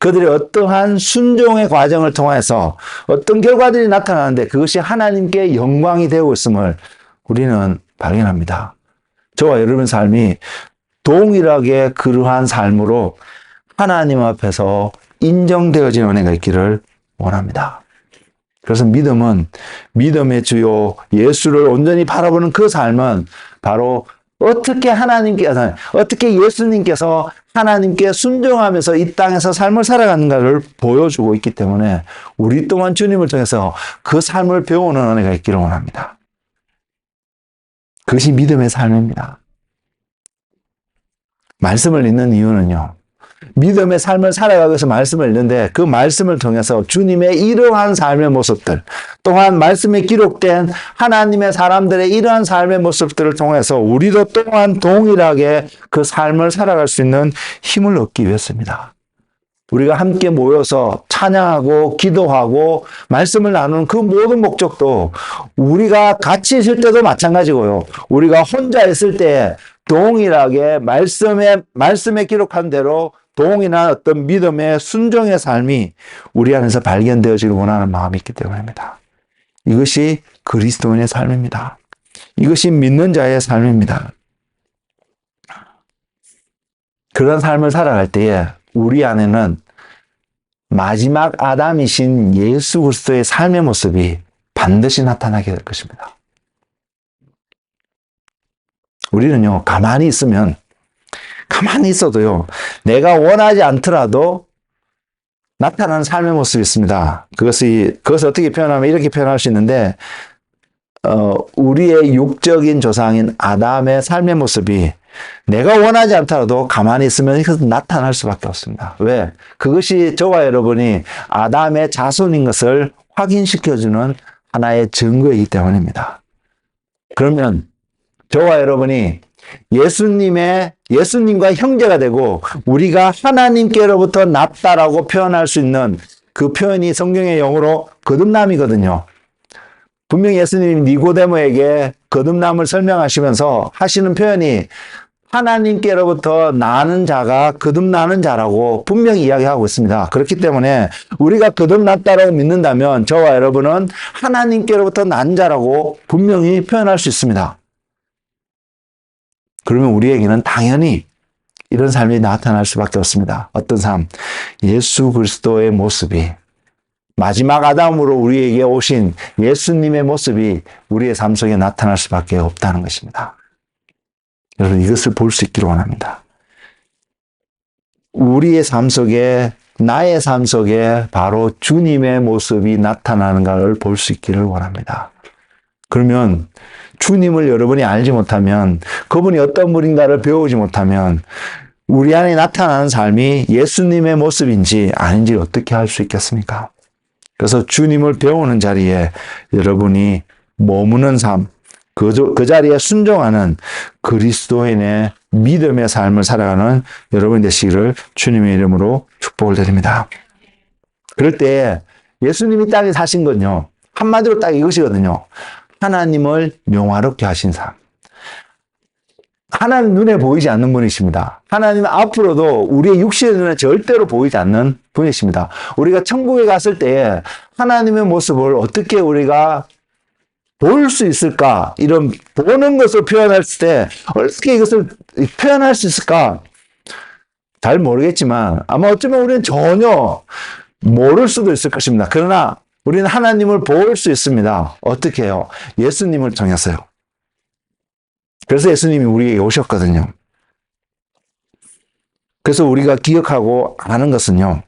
A: 그들의 어떠한 순종의 과정을 통해서 어떤 결과들이 나타나는데 그것이 하나님께 영광이 되고 있음을 우리는 발견합니다. 저와 여러분 삶이 동일하게 그러한 삶으로 하나님 앞에서 인정되어지는 은혜가 있기를 원합니다. 그래서 믿음은 믿음의 주요 예수를 온전히 바라보는 그 삶은 바로 어떻게 예수님께서 하나님께 순종하면서 이 땅에서 삶을 살아가는가를 보여주고 있기 때문에 우리 또한 주님을 통해서 그 삶을 배우는 은혜가 있기를 원합니다. 그것이 믿음의 삶입니다. 말씀을 읽는 이유는요. 믿음의 삶을 살아가기 위해서 말씀을 읽는데 그 말씀을 통해서 주님의 이러한 삶의 모습들, 또한 말씀에 기록된 하나님의 사람들의 이러한 삶의 모습들을 통해서 우리도 또한 동일하게 그 삶을 살아갈 수 있는 힘을 얻기 위해서입니다. 우리가 함께 모여서 찬양하고 기도하고 말씀을 나누는 그 모든 목적도 우리가 같이 있을 때도 마찬가지고요. 우리가 혼자 있을 때 동일하게 말씀에 기록한 대로 동일한 어떤 믿음의 순종의 삶이 우리 안에서 발견되어지길 원하는 마음이 있기 때문입니다. 이것이 그리스도인의 삶입니다. 이것이 믿는 자의 삶입니다. 그런 삶을 살아갈 때에 우리 안에는 마지막 아담이신 예수 그리스도의 삶의 모습이 반드시 나타나게 될 것입니다. 우리는요, 가만히 있어도요, 내가 원하지 않더라도 나타나는 삶의 모습이 있습니다. 그것을 어떻게 표현하면 이렇게 표현할 수 있는데, 우리의 육적인 조상인 아담의 삶의 모습이 내가 원하지 않더라도 가만히 있으면 이것은 나타날 수밖에 없습니다. 왜? 그것이 저와 여러분이 아담의 자손인 것을 확인시켜주는 하나의 증거이기 때문입니다. 그러면 저와 여러분이 예수님과 형제가 되고 우리가 하나님께로부터 낫다라고 표현할 수 있는 그 표현이 성경의 영어로 거듭남이거든요. 분명히 예수님이 니고데모에게 거듭남을 설명하시면서 하시는 표현이 하나님께로부터 나는 자가 거듭나는 자라고 분명히 이야기하고 있습니다. 그렇기 때문에 우리가 거듭났다라고 믿는다면 저와 여러분은 하나님께로부터 난 자라고 분명히 표현할 수 있습니다. 그러면 우리에게는 당연히 이런 삶이 나타날 수밖에 없습니다. 어떤 삶? 예수 그리스도의 모습이 마지막 아담으로 우리에게 오신 예수님의 모습이 우리의 삶 속에 나타날 수밖에 없다는 것입니다. 여러분, 이것을 볼 수 있기를 원합니다. 우리의 삶 속에, 나의 삶 속에 바로 주님의 모습이 나타나는 것을 볼 수 있기를 원합니다. 그러면 주님을 여러분이 알지 못하면, 그분이 어떤 분인가를 배우지 못하면 우리 안에 나타나는 삶이 예수님의 모습인지 아닌지 어떻게 할 수 있겠습니까? 그래서 주님을 배우는 자리에 여러분이 머무는 삶, 그 자리에 순종하는 그리스도인의 믿음의 삶을 살아가는 여러분 되시기를 주님의 이름으로 축복을 드립니다. 그럴 때 예수님이 땅에 사신 건요, 한마디로 딱 이것이거든요. 하나님을 영화롭게 하신 삶. 하나님 눈에 보이지 않는 분이십니다. 하나님은 앞으로도 우리의 육신의 눈에 절대로 보이지 않는 분이십니다. 우리가 천국에 갔을 때 하나님의 모습을 어떻게 우리가 볼 수 있을까? 이런 보는 것을 표현할 때 어떻게 이것을 표현할 수 있을까? 잘 모르겠지만 아마 어쩌면 우리는 전혀 모를 수도 있을 것입니다. 그러나 우리는 하나님을 볼 수 있습니다. 어떻게 해요? 예수님을 통해서요. 그래서 예수님이 우리에게 오셨거든요. 그래서 우리가 기억하고 아는 것은요,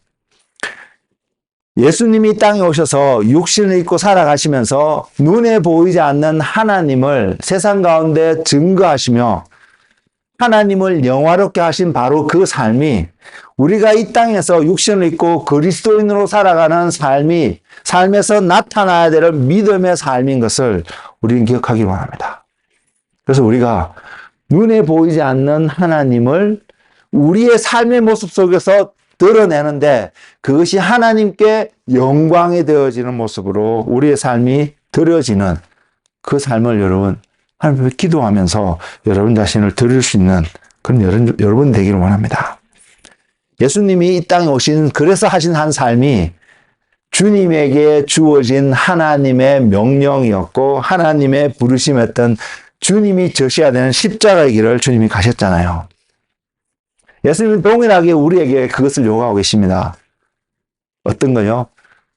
A: 예수님이 땅에 오셔서 육신을 입고 살아가시면서 눈에 보이지 않는 하나님을 세상 가운데 증거하시며 하나님을 영화롭게 하신 바로 그 삶이 우리가 이 땅에서 육신을 입고 그리스도인으로 살아가는 삶에서 나타나야 될 믿음의 삶인 것을 우리는 기억하기 원합니다. 그래서 우리가 눈에 보이지 않는 하나님을 우리의 삶의 모습 속에서 드러내는데 그것이 하나님께 영광이 되어지는 모습으로 우리의 삶이 드려지는 그 삶을 여러분 하나님께 기도하면서 여러분 자신을 드릴 수 있는 그런 여러분 되기를 원합니다. 예수님이 이 땅에 오신 그래서 하신 한 삶이 주님에게 주어진 하나님의 명령이었고 하나님의 부르심이었던 주님이 져셔야 되는 십자가의 길을 주님이 가셨잖아요. 예수님은 동일하게 우리에게 그것을 요구하고 계십니다. 어떤 거요?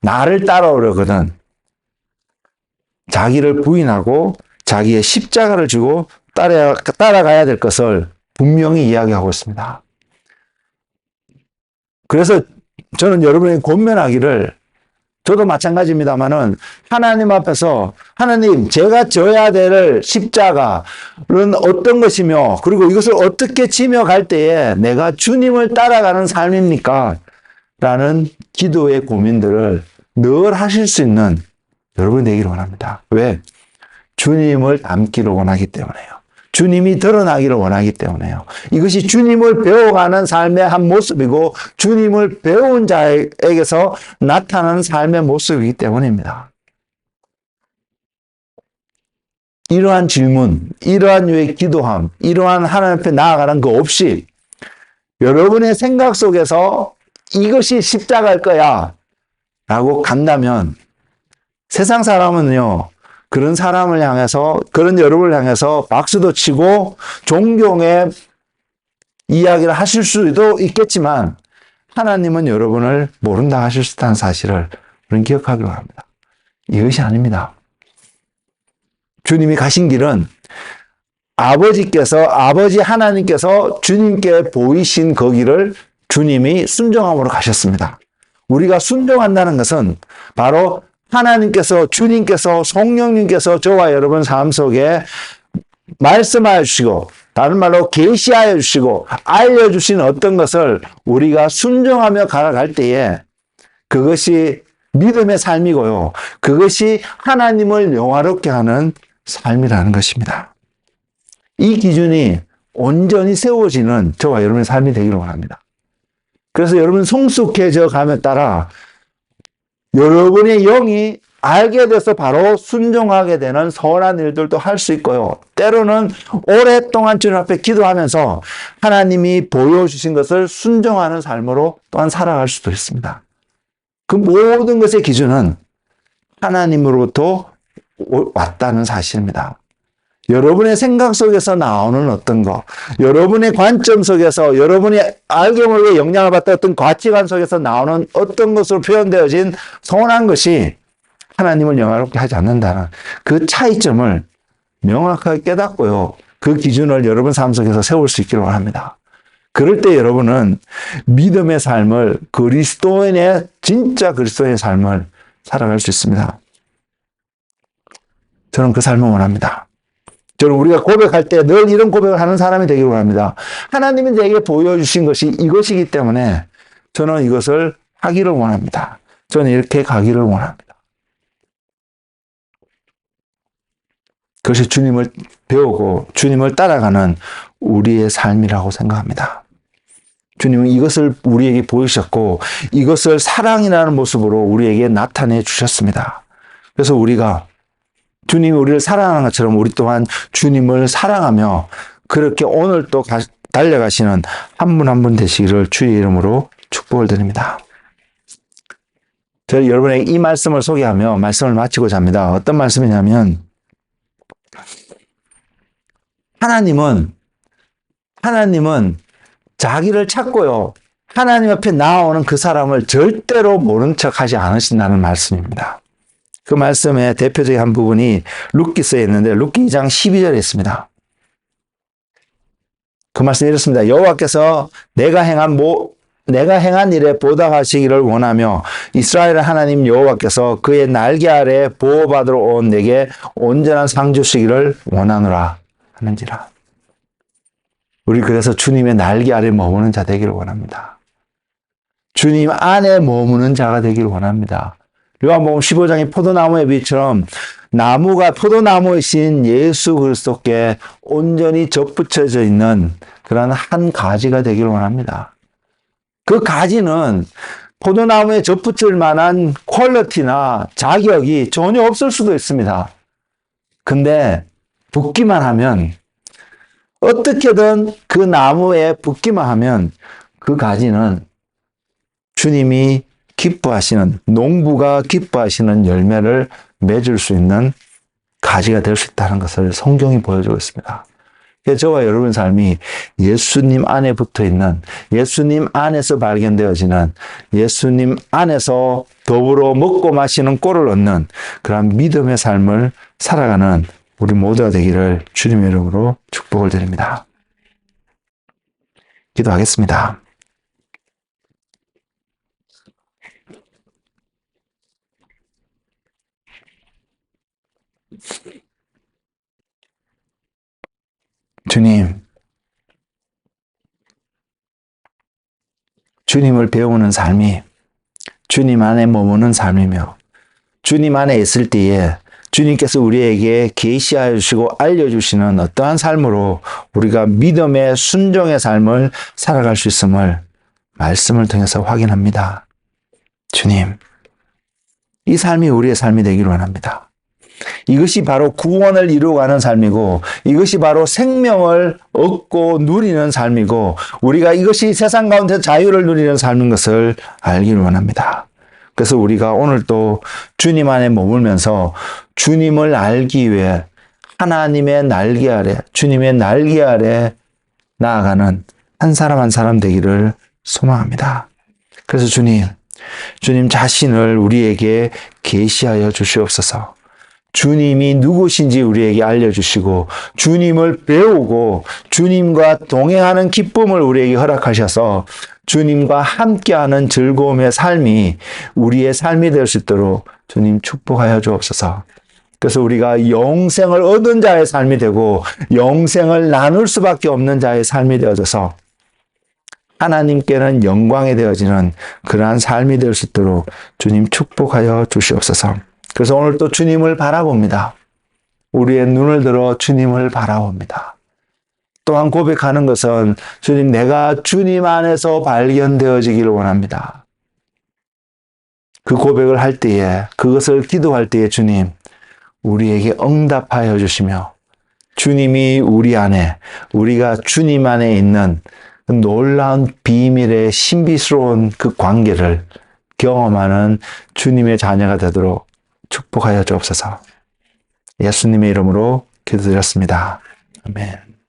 A: 나를 따라오려거든 자기를 부인하고 자기의 십자가를 지고 따라가야 될 것을 분명히 이야기하고 있습니다. 그래서 저는 여러분이 권면하기를, 저도 마찬가지입니다만은 하나님 앞에서 하나님, 제가 져야 될 십자가는 어떤 것이며 그리고 이것을 어떻게 지며 갈 때에 내가 주님을 따라가는 삶입니까? 라는 기도의 고민들을 늘 하실 수 있는 여러분이 되기를 원합니다. 왜? 주님을 닮기를 원하기 때문에요. 주님이 드러나기를 원하기 때문에요. 이것이 주님을 배워가는 삶의 한 모습이고 주님을 배운 자에게서 나타나는 삶의 모습이기 때문입니다. 이러한 질문, 이러한 유의 기도함, 이러한 하나님 앞에 나아가는 거 없이 여러분의 생각 속에서 이것이 십자가일 거야 라고 간다면 세상 사람은요, 그런 사람을 향해서, 그런 여러분을 향해서 박수도 치고 존경의 이야기를 하실 수도 있겠지만 하나님은 여러분을 모른다 하실 수 있다는 사실을 우리는 기억하기로 합니다. 이것이 아닙니다. 주님이 가신 길은 아버지 하나님께서 주님께 보이신 그 길을 주님이 순종함으로 가셨습니다. 우리가 순종한다는 것은 바로 하나님께서, 주님께서, 성령님께서 저와 여러분 삶 속에 말씀하여 주시고, 다른 말로 계시하여 주시고, 알려주신 어떤 것을 우리가 순종하며 갈아갈 때에 그것이 믿음의 삶이고요. 그것이 하나님을 영화롭게 하는 삶이라는 것입니다. 이 기준이 온전히 세워지는 저와 여러분의 삶이 되기를 원합니다. 그래서 여러분 성숙해져 감에 따라 여러분의 영이 알게 돼서 바로 순종하게 되는 선한 일들도 할 수 있고요. 때로는 오랫동안 주님 앞에 기도하면서 하나님이 보여주신 것을 순종하는 삶으로 또한 살아갈 수도 있습니다. 그 모든 것의 기준은 하나님으로부터 왔다는 사실입니다. 여러분의 생각 속에서 나오는 어떤 거, 여러분의 관점 속에서, 여러분이 알게 모르게 영향을 받던 어떤 가치관 속에서 나오는 어떤 것으로 표현되어진 선한 것이 하나님을 영화롭게 하지 않는다는 그 차이점을 명확하게 깨닫고요. 그 기준을 여러분 삶 속에서 세울 수 있기를 원합니다. 그럴 때 여러분은 믿음의 삶을, 그리스도인의, 진짜 그리스도인의 삶을 살아갈 수 있습니다. 저는 그 삶을 원합니다. 저는 우리가 고백할 때 늘 이런 고백을 하는 사람이 되기를 원합니다. 하나님이 내게 보여주신 것이 이것이기 때문에 저는 이것을 하기를 원합니다. 저는 이렇게 가기를 원합니다. 그것이 주님을 배우고 주님을 따라가는 우리의 삶이라고 생각합니다. 주님은 이것을 우리에게 보이셨고 이것을 사랑이라는 모습으로 우리에게 나타내 주셨습니다. 그래서 우리가 주님이 우리를 사랑하는 것처럼 우리 또한 주님을 사랑하며 그렇게 오늘 또 달려가시는 한 분 한 분 되시기를 주의 이름으로 축복을 드립니다. 저희 여러분에게 이 말씀을 소개하며 말씀을 마치고자 합니다. 어떤 말씀이냐면 하나님은 자기를 찾고요. 하나님 앞에 나오는 그 사람을 절대로 모른 척하지 않으신다는 말씀입니다. 그 말씀의 대표적인 한 부분이 룻기서에 있는데 룻기 2장 12절에 있습니다. 그 말씀이 이렇습니다. 여호와께서 내가 행한 일에 보답하시기를 원하며 이스라엘 하나님 여호와께서 그의 날개 아래 보호받으러 온 내게 온전한 상 주시기를 원하노라 하는지라. 우리 그래서 주님의 날개 아래 머무는 자 되기를 원합니다. 주님 안에 머무는 자가 되기를 원합니다. 요한복음 15장의 포도나무의 빛처럼 포도나무이신 예수 그리스도께 온전히 접붙여져 있는 그런 한 가지가 되기를 원합니다. 그 가지는 포도나무에 접붙일 만한 퀄리티나 자격이 전혀 없을 수도 있습니다. 근데 붙기만 하면 어떻게든 그 나무에 붙기만 하면 그 가지는 주님이 기뻐하시는, 농부가 기뻐하시는 열매를 맺을 수 있는 가지가 될 수 있다는 것을 성경이 보여주고 있습니다. 그래서 저와 여러분 삶이 예수님 안에 붙어 있는, 예수님 안에서 발견되어지는, 예수님 안에서 더불어 먹고 마시는 꼴을 얻는 그런 믿음의 삶을 살아가는 우리 모두가 되기를 주님의 이름으로 축복을 드립니다. 기도하겠습니다. 주님을 배우는 삶이 주님 안에 머무는 삶이며 주님 안에 있을 때에 주님께서 우리에게 계시하여 주시고 알려주시는 어떠한 삶으로 우리가 믿음의 순종의 삶을 살아갈 수 있음을 말씀을 통해서 확인합니다. 주님, 이 삶이 우리의 삶이 되기를 원합니다. 이것이 바로 구원을 이루어가는 삶이고 이것이 바로 생명을 얻고 누리는 삶이고 우리가 이것이 세상 가운데 자유를 누리는 삶인 것을 알기를 원합니다. 그래서 우리가 오늘 또 주님 안에 머물면서 주님을 알기 위해 하나님의 날개 아래, 주님의 날개 아래 나아가는 한 사람 한 사람 되기를 소망합니다. 그래서 주님 자신을 우리에게 계시하여 주시옵소서. 주님이 누구신지 우리에게 알려주시고 주님을 배우고 주님과 동행하는 기쁨을 우리에게 허락하셔서 주님과 함께하는 즐거움의 삶이 우리의 삶이 될 수 있도록 주님 축복하여 주옵소서. 그래서 우리가 영생을 얻은 자의 삶이 되고 영생을 나눌 수밖에 없는 자의 삶이 되어져서 하나님께는 영광이 되어지는 그러한 삶이 될 수 있도록 주님 축복하여 주시옵소서. 그래서 오늘 또 주님을 바라봅니다. 우리의 눈을 들어 주님을 바라봅니다. 또한 고백하는 것은 주님, 내가 주님 안에서 발견되어지기를 원합니다. 그 고백을 할 때에, 그것을 기도할 때에 주님, 우리에게 응답하여 주시며 주님이 우리 안에, 우리가 주님 안에 있는 그 놀라운 비밀의 신비스러운 그 관계를 경험하는 주님의 자녀가 되도록 축복하여 주옵소서. 예수님의 이름으로 기도드렸습니다. 아멘.